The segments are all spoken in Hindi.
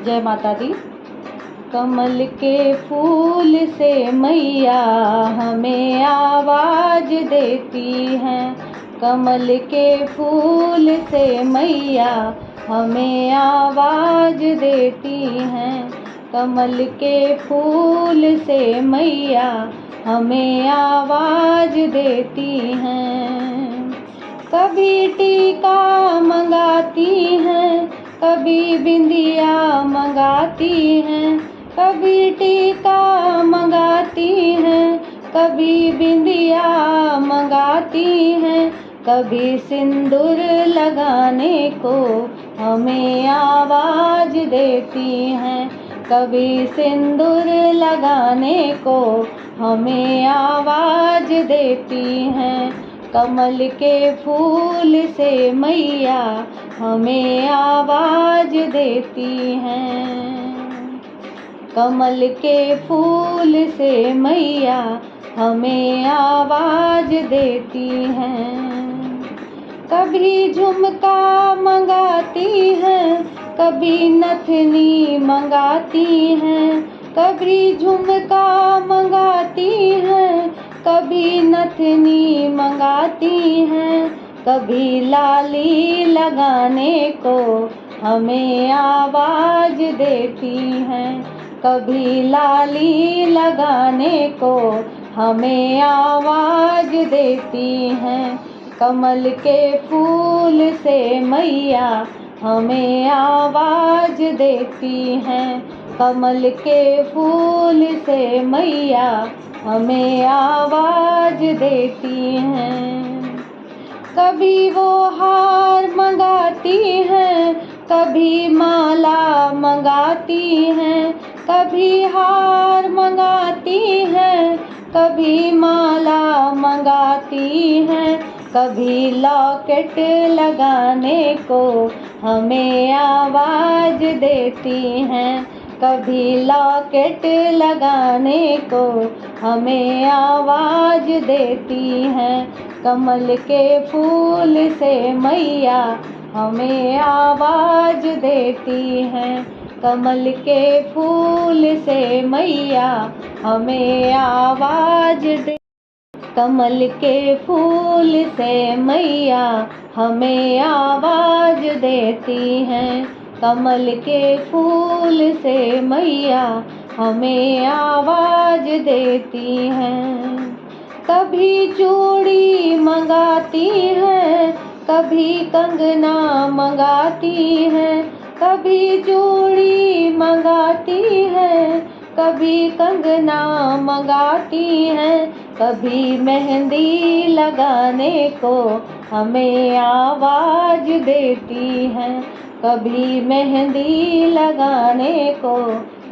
जय माता दी। कमल के फूल से मैया हमें आवाज देती हैं। कमल के फूल से मैया हमें आवाज देती हैं। कमल के फूल से मैया हमें आवाज देती हैं। कभी टीका मंगाती हैं, कभी बिंदिया मंगाती हैं। कभी टीका मंगाती हैं, कभी बिंदिया मंगाती हैं। कभी सिंदूर लगाने को हमें आवाज देती हैं। कभी सिंदूर लगाने को हमें आवाज देती हैं। कमल के फूल से मैया हमें आवाज देती हैं। कमल के फूल से मैया हमें आवाज देती हैं। कभी झुमका मंगाती हैं, कभी नथनी मंगाती हैं। कभी झुमका मंगाती हैं, कभी नथनी मंगाती हैं। कभी लाली लगाने को हमें आवाज देती हैं। कभी लाली लगाने को हमें आवाज देती हैं। कमल के फूल से मैया हमें आवाज देती हैं। कमल के फूल से मैया हमें आवाज देती हैं। कभी वो हार मंगाती हैं, कभी माला मंगाती हैं। कभी हार मंगाती हैं, कभी माला मंगाती हैं। कभी लॉकेट लगाने को हमें आवाज देती हैं। कभी लॉकेट लगाने को हमें आवाज देती हैं। कमल के फूल से मैया हमें आवाज देती हैं। कमल के फूल से मैया हमें आवाज दे। कमल के फूल से मैया हमें आवाज देती हैं। कमल के फूल से मैया हमें आवाज देती हैं। कभी चूड़ी मंगाती हैं, कभी कंगना मंगाती हैं। कभी चूड़ी मंगाती हैं, कभी कंगना मंगाती हैं। कभी मेहंदी लगाने को हमें आवाज देती हैं। कभी मेहंदी लगाने को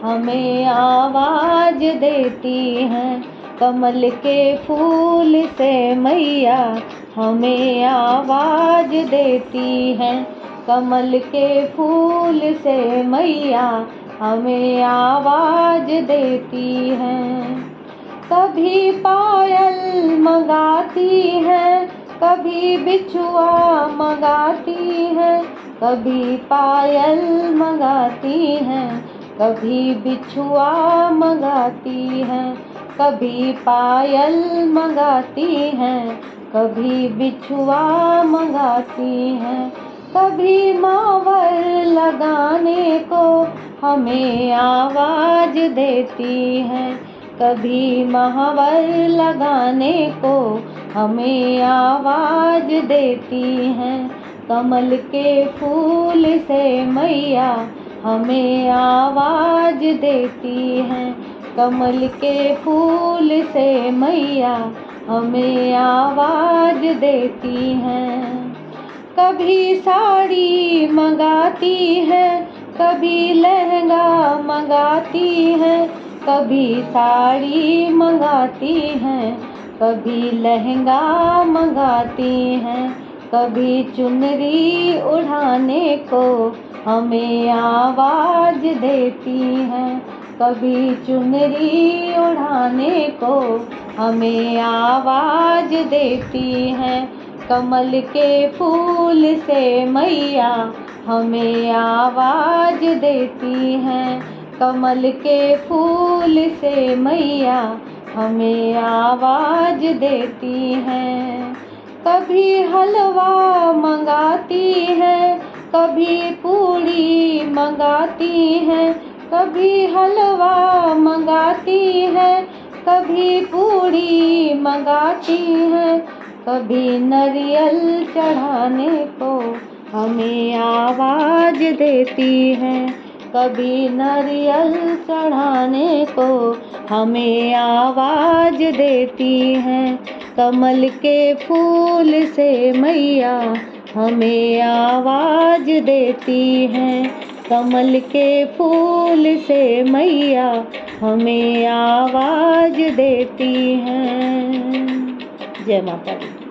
हमें आवाज देती हैं। कमल के फूल से मैया हमें आवाज देती हैं। कमल के फूल से मैया हमें आवाज देती हैं। कभी पायल मंगाती हैं, कभी बिछुआ मंगाती हैं। कभी पायल मंगाती हैं, कभी बिछुआ मंगाती हैं। कभी पायल मंगाती हैं, कभी बिछुआ मंगाती हैं। कभी मावर लगाने को हमें आवाज देती हैं। कभी महावर लगाने को हमें आवाज देती हैं। कमल के फूल से मैया हमें आवाज देती हैं। कमल के फूल से मैया हमें आवाज देती हैं। कभी साड़ी मंगाती हैं, कभी लहंगा मंगाती हैं। कभी साड़ी मंगाती हैं, कभी लहंगा मंगाती हैं। कभी चुनरी उड़ाने को हमें आवाज देती हैं। कभी चुनरी उड़ाने को हमें आवाज देती हैं। कमल के फूल से मैया हमें आवाज देती हैं। कमल के फूल से मैया हमें आवाज देती हैं। कभी हलवा मंगाती है, कभी पूड़ी मंगाती है, कभी हलवा मंगाती है, कभी पूड़ी मंगाती है, कभी नारियल चढ़ाने को हमें आवाज देती हैं। कभी नारियल चढ़ाने को हमें आवाज देती हैं। कमल के फूल से मैया हमें आवाज देती हैं। कमल के फूल से मैया हमें आवाज देती हैं। जय माता दी।